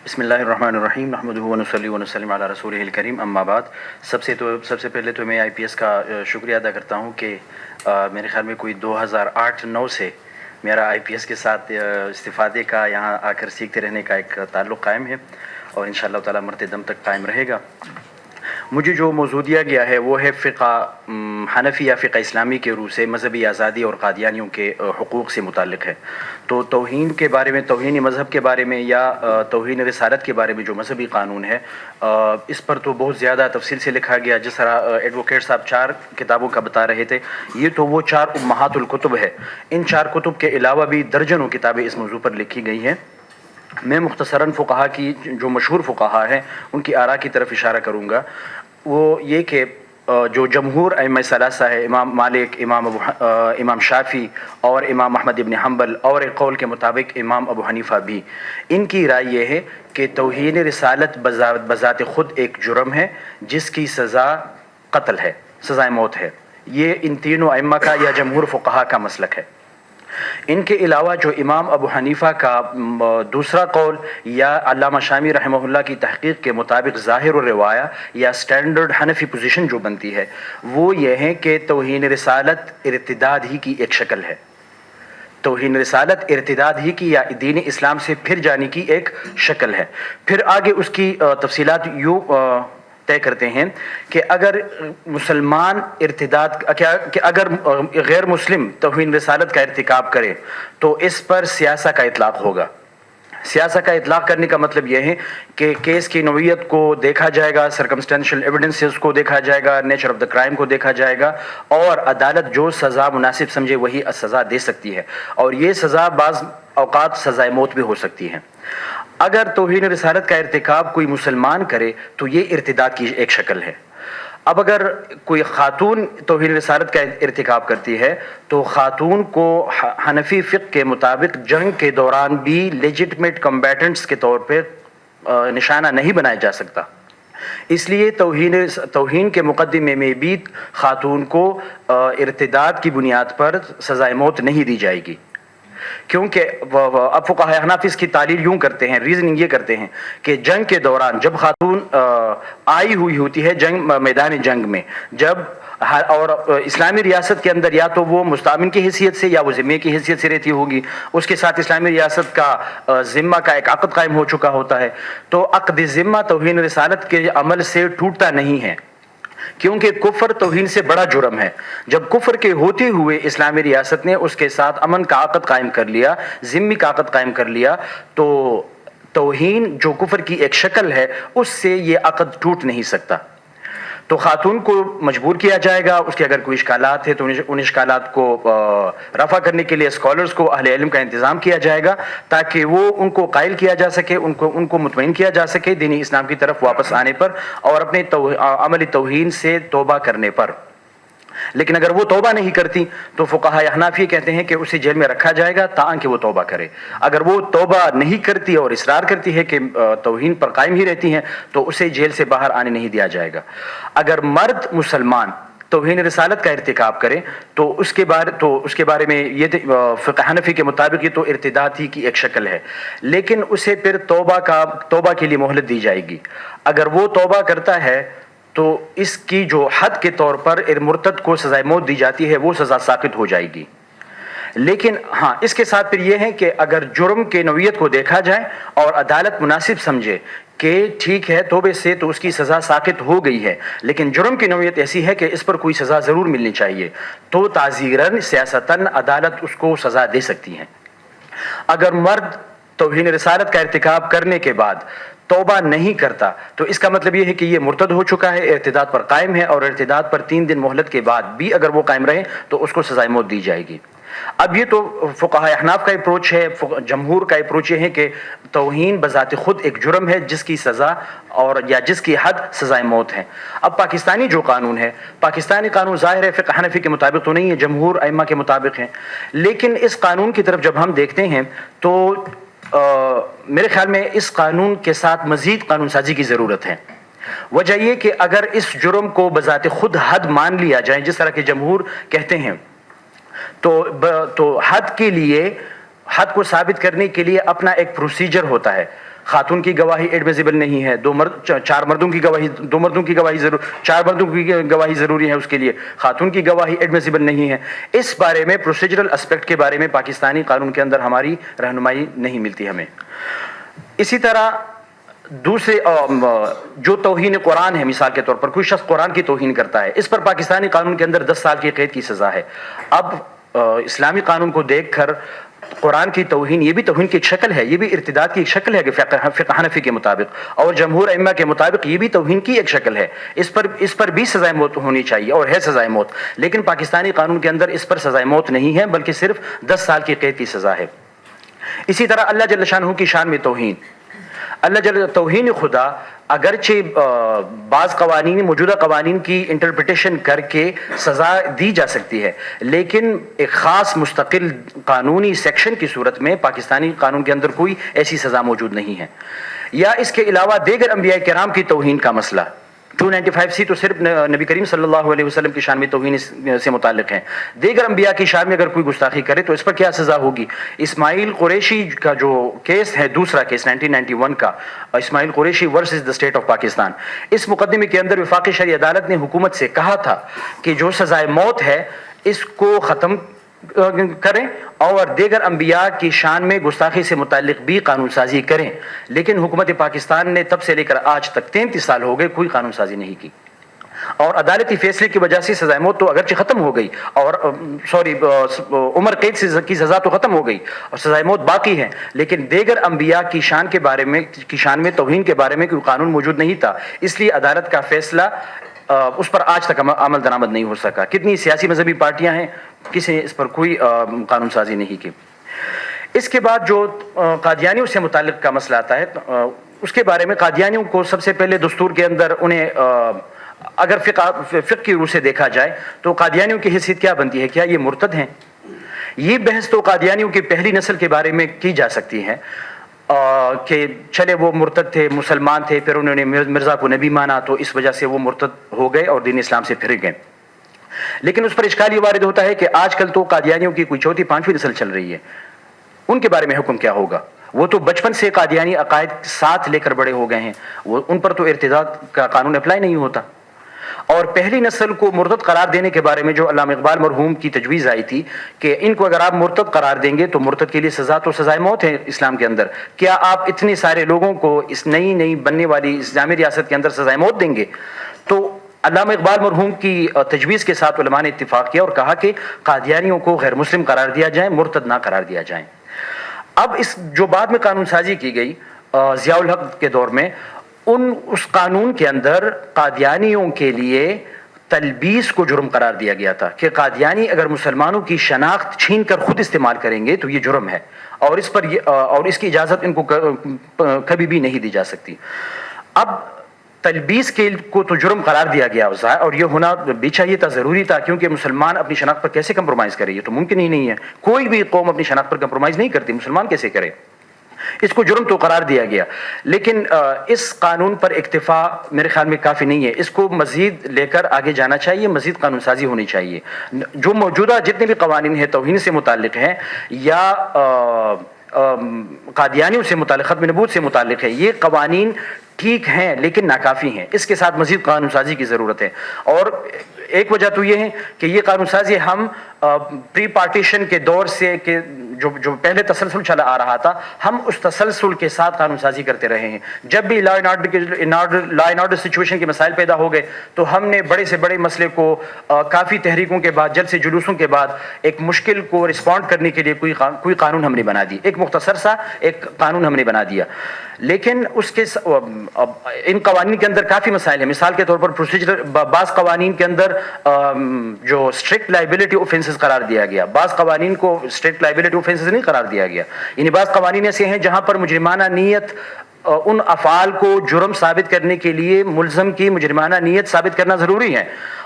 بسم اللہ الرحمن الرحیم نحمدہ ونصلی ونسلم علی رسولہ الکریم اما بعد۔ سب سے پہلے تو میں IPS کا شکریہ ادا کرتا ہوں کہ میرے خیال میں کوئی 2008-9 سے میرا IPS کے ساتھ استفادے کا، یہاں آ کر سیکھتے رہنے کا ایک تعلق قائم ہے اور انشاءاللہ تعالی مرتے دم تک قائم رہے گا۔ مجھے جو موضوع دیا گیا ہے وہ ہے فقہ حنفی یا فقہ اسلامی کے روح سے مذہبی آزادی اور قادیانیوں کے حقوق سے متعلق ہے۔ تو توہین کے بارے میں، توہین مذہب کے بارے میں یا توہین رسالت کے بارے میں جو مذہبی قانون ہے، اس پر تو بہت زیادہ تفصیل سے لکھا گیا۔ جس طرح ایڈوکیٹ صاحب 4 کتابوں کا بتا رہے تھے، یہ تو وہ 4 امہات الکتب ہے۔ ان 4 کتب کے علاوہ بھی درجنوں کتابیں اس موضوع پر لکھی گئی ہیں۔ میں مختصراً فقہا کی، جو مشہور فقہا ہیں، ان کی آراء کی طرف اشارہ کروں گا۔ وہ یہ کہ جو جمہور ائمہ ثلاثہ ہے، امام مالک، امام شافعی اور امام احمد ابن حنبل، اور ایک قول کے مطابق امام ابو حنیفہ بھی، ان کی رائے یہ ہے کہ توہین رسالت بذات خود ایک جرم ہے جس کی سزا قتل ہے، سزائے موت ہے۔ یہ ان تینوں ائمہ کا یا جمہور فقہا کا مسلک ہے۔ ان کے علاوہ جو امام ابو حنیفہ کا دوسرا قول یا علامہ شامی رحمہ اللہ کی تحقیق کے مطابق ظاہر الروایہ یا سٹینڈرڈ حنفی پوزیشن جو بنتی ہے، وہ یہ ہے کہ توہین رسالت ارتداد ہی کی ایک شکل ہے۔ توہین رسالت ارتداد ہی کی یا دین اسلام سے پھر جانے کی ایک شکل ہے۔ پھر آگے اس کی تفصیلات یوں طے کرتے ہیں کہ اگر مسلمان کہ اگر غیر مسلم توہین رسالت کا ارتکاب کرے تو اس پر سیاسہ کا اطلاق ہوگا۔ سیاسہ کا اطلاق کرنے کا مطلب یہ ہے کہ کیس کی نوعیت کو دیکھا جائے گا، سرکمسٹینشل ایویڈنسز کو دیکھا جائے گا، نیچر آف دا کرائم کو دیکھا جائے گا، اور عدالت جو سزا مناسب سمجھے وہی سزا دے سکتی ہے، اور یہ سزا بعض اوقات سزائے موت بھی ہو سکتی ہے۔ اگر توہین رسالت کا ارتکاب کوئی مسلمان کرے تو یہ ارتداد کی ایک شکل ہے۔ اب اگر کوئی خاتون توہین رسالت کا ارتکاب کرتی ہے تو خاتون کو حنفی فقہ کے مطابق جنگ کے دوران بھی لیجٹمیٹ کمبیٹنٹس کے طور پہ نشانہ نہیں بنایا جا سکتا۔ اس لیے توہین کے مقدمے میں بھی خاتون کو ارتداد کی بنیاد پر سزائے موت نہیں دی جائے گی، کیونکہ اب فقہاء حنفی اس کی تعلیل یوں کرتے ہیں، ریزننگ یہ کرتے ہیں کہ جنگ کے دوران جب خاتون آئی ہوئی ہوتی ہے میدان جنگ میں، جب اور اسلامی ریاست کے اندر یا تو وہ مستامن کی حیثیت سے یا وہ ذمے کی حیثیت سے رہتی ہوگی، اس کے ساتھ اسلامی ریاست کا ذمہ کا ایک عقد قائم ہو چکا ہوتا ہے، تو عقد ذمہ توہین رسالت کے عمل سے ٹوٹتا نہیں ہے، کیونکہ کفر توہین سے بڑا جرم ہے۔ جب کفر کے ہوتے ہوئے اسلامی ریاست نے اس کے ساتھ امن کا عقد قائم کر لیا، ذمی کا عقد قائم کر لیا، تو توہین جو کفر کی ایک شکل ہے اس سے یہ عقد ٹوٹ نہیں سکتا۔ تو خاتون کو مجبور کیا جائے گا، اس کے اگر کوئی اشکالات ہیں تو ان اشکالات کو رفع کرنے کے لیے اسکالرز کو، اہل علم کا انتظام کیا جائے گا تاکہ وہ ان کو قائل کیا جا سکے، ان کو مطمئن کیا جا سکے دین اسلام کی طرف واپس آنے پر اور اپنے عملی توہین سے توبہ کرنے پر۔ لیکن اگر وہ توبہ نہیں کرتی تو فقہاء حنفی کہتے ہیں کہ اسے جیل میں رکھا جائے گا تاکہ وہ توبہ کرے۔ اگر وہ توبہ نہیں کرتی اور اصرار کرتی ہے کہ توہین پر قائم ہی رہتی ہیں تو اسے جیل سے باہر آنے نہیں دیا جائے گا۔ اگر مرد مسلمان توہین رسالت کا ارتکاب کرے تو اس کے بارے میں یہ فقہ حنفی کے مطابق یہ تو ارتداد ہی کی ایک شکل ہے، لیکن اسے پھر توبہ کے لیے مہلت دی جائے گی۔ اگر وہ توبہ کرتا ہے تو اس کی جو حد کے طور پر مرتد کو سزائے موت دی جاتی ہے وہ سزا ساقط ہو جائے گی۔ لیکن ہاں، اس کے ساتھ پھر یہ ہے کہ اگر جرم کے نوعیت کو دیکھا جائے اور عدالت مناسب سمجھے کہ ٹھیک ہے توبے سے تو اس کی سزا ساقط ہو گئی ہے، لیکن جرم کی نوعیت ایسی ہے کہ اس پر کوئی سزا ضرور ملنی چاہیے، تو تعزیراً سیاستاً عدالت اس کو سزا دے سکتی ہے۔ اگر مرد توہین رسالت کا ارتکاب کرنے کے بعد توبہ نہیں کرتا تو اس کا مطلب یہ ہے کہ یہ مرتد ہو چکا ہے، ارتداد پر قائم ہے، اور ارتداد پر 3 دن مہلت کے بعد بھی اگر وہ قائم رہے تو اس کو سزائے موت دی جائے گی۔ اب یہ تو فقہاء احناف کا اپروچ ہے، جمہور کا اپروچ یہ ہے کہ توہین بذات خود ایک جرم ہے جس کی سزا یا جس کی حد سزائے موت ہے۔ اب پاکستانی جو قانون ہے، پاکستانی قانون ظاہر ہے فقہ حنفی کے مطابق تو نہیں ہے، جمہور ائمہ کے مطابق ہے، لیکن اس قانون کی طرف جب ہم دیکھتے ہیں تو میرے خیال میں اس قانون کے ساتھ مزید قانون سازی کی ضرورت ہے۔ وجہ یہ کہ اگر اس جرم کو بذات خود حد مان لیا جائے جس طرح کے جمہور کہتے ہیں تو حد کو ثابت کرنے کے لیے اپنا ایک پروسیجر ہوتا ہے۔ خاتون کی گواہی ایڈمیزیبل نہیں ہے، چار مردوں کی گواہی، چار مردوں کی گواہی ضروری ہے اس کے لیے، خاتون کی گواہی ایڈمیزیبل نہیں ہے. اس بارے میں پروسیجرل اسپیکٹ کے بارے میں پاکستانی قانون کے اندر ہماری رہنمائی نہیں ملتی ہمیں. اسی طرح دوسرے جو توہین قرآن ہے، مثال کے طور پر کوئی شخص قرآن کی توہین کرتا ہے، اس پر پاکستانی قانون کے اندر 10 سال کی قید کی سزا ہے. اب اسلامی قانون کو دیکھ کر قرآن کی توہین یہ بھی توہین کی ایک شکل ہے، یہ بھی ارتداد کی ایک شکل ہے کہ فقہ حنفی کے مطابق اور جمہور ائمہ کے مطابق یہ بھی توہین کی ایک شکل ہے. اس پر بھی سزائے موت ہونی چاہیے اور ہے سزائے موت، لیکن پاکستانی قانون کے اندر اس پر سزائے موت نہیں ہے بلکہ صرف 10 سال کی قید کی سزا ہے. اسی طرح اللہ جل شانہ کی شان میں توہین، توہین خدا اگرچہ بعض قوانین، موجودہ قوانین کی انٹرپریٹیشن کر کے سزا دی جا سکتی ہے، لیکن ایک خاص مستقل قانونی سیکشن کی صورت میں پاکستانی قانون کے اندر کوئی ایسی سزا موجود نہیں ہے. یا اس کے علاوہ دیگر انبیاء کرام کی توہین کا مسئلہ، 295C تو صرف نبی کریم صلی اللہ علیہ وسلم کی شان میں توہین سے متعلق ہے. دیگر انبیاء کی شان میں اگر کوئی گستاخی کرے تو اس پر کیا سزا ہوگی؟ اسماعیل قریشی کا جو کیس ہے، دوسرا کیس 1991 کا، Ismail Qureshi versus the state of Pakistan, اس مقدمے کے اندر وفاقی شرعی عدالت نے حکومت سے کہا تھا کہ جو سزائے موت ہے اس کو ختم کریں اور دیگر انبیاء کی شان میں گستاخی سے متعلق بھی قانون سازی کریں، لیکن حکومت پاکستان نے تب سے لے کر آج تک 33 سال ہو گئے کوئی قانون سازی نہیں کی. اور عدالتی فیصلے کی وجہ سے سزائے موت تو اگرچہ ختم ہو گئی اور عمر قید کی سزا تو ختم ہو گئی اور سزائے موت باقی ہے، لیکن دیگر انبیاء کی شان میں توہین کے بارے میں کوئی قانون موجود نہیں تھا، اس لیے عدالت کا فیصلہ اس پر آج تک عمل درآمد نہیں ہو سکا. کتنی سیاسی مذہبی پارٹیاں ہیں، کسی نے اس پر کوئی قانون سازی نہیں کی. اس کے بعد جو قادیانیوں سے متعلق کا مسئلہ آتا ہے، اس کے بارے میں قادیانیوں کو سب سے پہلے دستور کے اندر انہیں اگر فقہ کی روح سے دیکھا جائے تو قادیانیوں کی حیثیت کیا بنتی ہے؟ کیا یہ مرتد ہیں؟ یہ بحث تو قادیانیوں کی پہلی نسل کے بارے میں کی جا سکتی ہے کہ چلے وہ مرتد تھے، مسلمان تھے، پھر انہوں نے مرزا کو نبی مانا تو اس وجہ سے وہ مرتد ہو گئے اور دین اسلام سے پھر گئے. لیکن اس پر اشکال یہ وارد ہوتا ہے کہ آج کل تو قادیانیوں کی کوئی چوتھی پانچویں نسل چل رہی ہے، ان کے بارے میں حکم کیا ہوگا؟ وہ تو بچپن سے قادیانی عقائد ساتھ لے کر بڑے ہو گئے ہیں، ان پر تو ارتداد کا قانون اپلائی نہیں ہوتا. اور پہلی نسل کو مرتد قرار دینے کے بارے میں جو علامہ اقبال مرحوم کی تجویز آئی تھی کہ ان کو اگر آپ مرتد قرار دیں گے تو مرتد کے لیے سزا تو سزائے موت ہے اسلام کے اندر، کیا آپ اتنے سارے لوگوں کو اس نئی بننے والی اسلامی ریاست کے اندر سزائے موت دیں گے؟ تو علامہ اقبال مرحوم کی تجویز کے ساتھ علماء نے اتفاق کیا اور کہا کہ قادیانیوں کو غیر مسلم قرار دیا جائے، مرتد نہ قرار دیا جائے. اب اس جو بعد میں قانون سازی کی گئی ضیاء الحق کے دور میں، اس قانون کے اندر قادیانیوں کے لیے تلبیس کو جرم قرار دیا گیا تھا کہ قادیانی اگر مسلمانوں کی شناخت چھین کر خود استعمال کریں گے تو یہ جرم ہے اور اس کی اجازت ان کو کبھی بھی نہیں دی جا سکتی. اب تلبیس کو تو جرم قرار دیا گیا اور یہ ہونا بھی چاہیے تھا، ضروری تھا، کیونکہ مسلمان اپنی شناخت پر کیسے کمپرومائز کرے؟ یہ تو ممکن ہی نہیں ہے، کوئی بھی قوم اپنی شناخت پر کمپرومائز نہیں کرتی، مسلمان کیسے کرے؟ اس کو جرم تو قرار دیا گیا، لیکن اس قانون پر اکتفا میرے خیال میں کافی نہیں ہے، اس کو مزید لے کر آگے جانا چاہیے، مزید قانون سازی ہونی چاہیے. جو موجودہ جتنے بھی قوانین ہیں توہین سے متعلق ہیں یا قادیانیوں سے متعلق، ختم نبوت سے متعلق ہے، یہ قوانین ٹھیک ہیں لیکن ناکافی ہیں، اس کے ساتھ مزید قانون سازی کی ضرورت ہے. اور ایک وجہ تو یہ ہے کہ یہ قانون سازی ہم پری پارٹیشن کے دور سے کہ جو پہلے تسلسل چلا آ رہا تھا، ہم اس تسلسل کے ساتھ قانون سازی کرتے رہے ہیں. جب بھی لا اینڈ آرڈر سچویشن کے مسائل پیدا ہو گئے تو ہم نے بڑے سے بڑے مسئلے کو کافی تحریکوں کے بعد، جلسے جلوسوں کے بعد ایک مشکل کو رسپونڈ کرنے کے لیے کوئی قانون ہم نے بنا دی، ایک مختصر سا ایک قانون ہم نے بنا دیا. لیکن اس کے ان قوانین کے اندر کافی مسائل ہیں. مثال کے طور پر پروسیجر، بعض قوانین کے اندر جو اسٹرکٹ لائبلٹی اوفینسز قرار دیا گیا، بعض قوانین کو اسٹرکٹ لائبلٹی اوفینسز نہیں قرار دیا گیا. یعنی بعض قوانین ایسے ہیں جہاں پر مجرمانہ نیت، ان افعال کو جرم ثابت کرنے کے لیے ملزم کی مجرمانہ نیت ثابت کرنا ضروری ہے.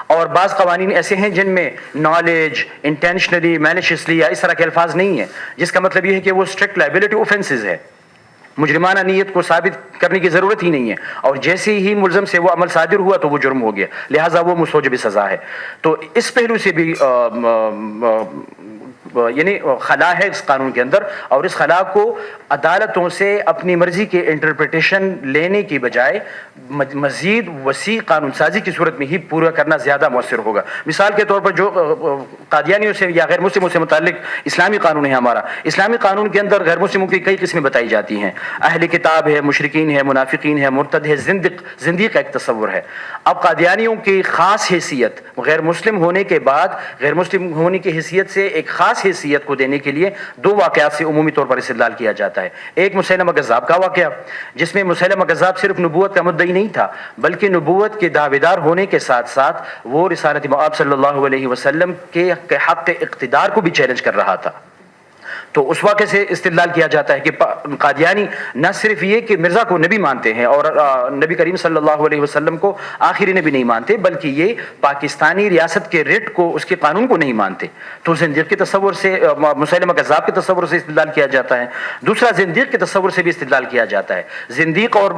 اور بعض قوانین ایسے ہیں جن میں نالج، انٹینشنلی، میلیشیسلی یا اس طرح کے الفاظ نہیں ہیں، جس کا مطلب یہ ہے کہ وہ اسٹرکٹ لائبلٹی اوفینسز ہے، مجرمانہ نیت کو ثابت کرنے کی ضرورت ہی نہیں ہے، اور جیسے ہی ملزم سے وہ عمل صادر ہوا تو وہ جرم ہو گیا، لہٰذا وہ مستوجب سزا ہے. تو اس پہلو سے بھی یعنی خلا ہے اس قانون کے اندر، اور اس خلا کو عدالتوں سے اپنی مرضی کے انٹرپریٹیشن لینے کی بجائے مزید وسیع قانون سازی کی صورت میں ہی پورا کرنا زیادہ مؤثر ہوگا۔ مثال کے طور پر جو قادیانیوں سے یا غیر مسلموں سے متعلق اسلامی قانون ہے ہمارا، اسلامی قانون کے اندر غیر مسلموں کی کئی قسمیں بتائی جاتی ہیں، اہل کتاب ہے، مشرکین ہے، منافقین ہے، مرتد ہے، زندیق کا ایک تصور ہے۔ اب قادیانیوں کی خاص حیثیت غیر مسلم ہونے کے بعد غیر مسلم ہونے کی حیثیت سے ایک خاص حیثیت کو دینے کے لیے دو واقعات سے عمومی طور پر استدلال کیا جاتا ہے۔ ایک مسیلمہ کذاب کا واقعہ، جس میں مسیلمہ کذاب صرف نبوت کا مدعی نہیں تھا بلکہ نبوت کے دعویدار ہونے کے ساتھ ساتھ وہ رسالت مآب صلی اللہ علیہ وسلم کے حق اقتدار کو بھی چیلنج کر رہا تھا۔ تو اس واقعے سے استدلال کیا جاتا ہے کہ قادیانی نہ صرف یہ کہ مرزا کو نبی مانتے ہیں اور نبی کریم صلی اللہ علیہ وسلم کو آخری نبی نہیں مانتے، بلکہ یہ پاکستانی ریاست کے ریٹ کو، اس کے قانون کو نہیں مانتے۔ تو زندیق کے تصور سے، مسیلمہ کذاب کے تصور سے استدلال کیا جاتا ہے۔ دوسرا، زندیق کے تصور سے بھی استدلال کیا جاتا ہے۔ زندیق اور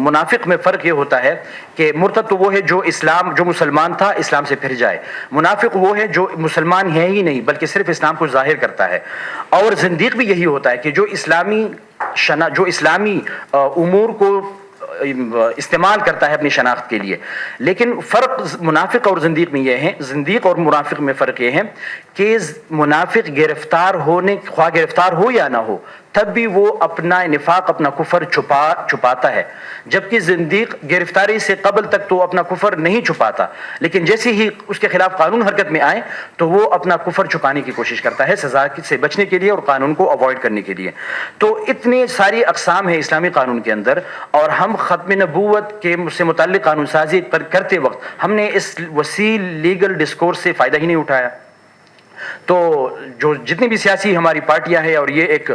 منافق میں فرق یہ ہوتا ہے کہ مرتد تو وہ ہے جو مسلمان تھا اسلام سے پھر جائے، منافق وہ ہے جو مسلمان ہے ہی نہیں بلکہ صرف اسلام کو ظاہر کرتا ہے، اور زندیق بھی یہی ہوتا ہے کہ جو اسلامی امور کو استعمال کرتا ہے اپنی شناخت کے لیے۔ لیکن فرق منافق اور زندیق میں یہ ہے، زندیق اور منافق میں فرق یہ ہے کہ منافق خواہ گرفتار ہو یا نہ ہو تب بھی وہ اپنا نفاق، اپنا کفر چھپاتا ہے، جبکہ زندیق گرفتاری سے قبل تک تو اپنا کفر نہیں چھپاتا، لیکن جیسے ہی اس کے خلاف قانون حرکت میں آئے تو وہ اپنا کفر چھپانے کی کوشش کرتا ہے سزا سے بچنے کے لیے اور قانون کو اوائڈ کرنے کے لیے۔ تو اتنے ساری اقسام ہیں اسلامی قانون کے اندر، اور ہم ختم نبوت کے سے متعلق قانون سازی کرتے وقت ہم نے اس وسیع لیگل ڈسکورس سے فائدہ ہی نہیں اٹھایا۔ تو جو جتنی بھی سیاسی ہماری پارٹیاں ہیں، اور یہ ایک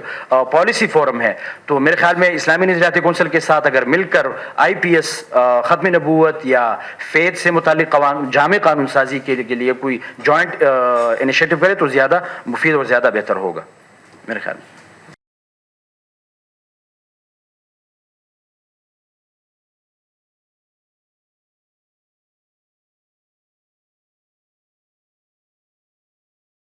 پالیسی فورم ہے، تو میرے خیال میں اسلامی نظریاتی کونسل کے ساتھ اگر مل کر IPS ختم نبوت یا فیتھ سے متعلق جامع قانون سازی کے لیے کوئی جوائنٹ انیشیٹو کرے تو زیادہ مفید اور زیادہ بہتر ہوگا میرے خیال میں۔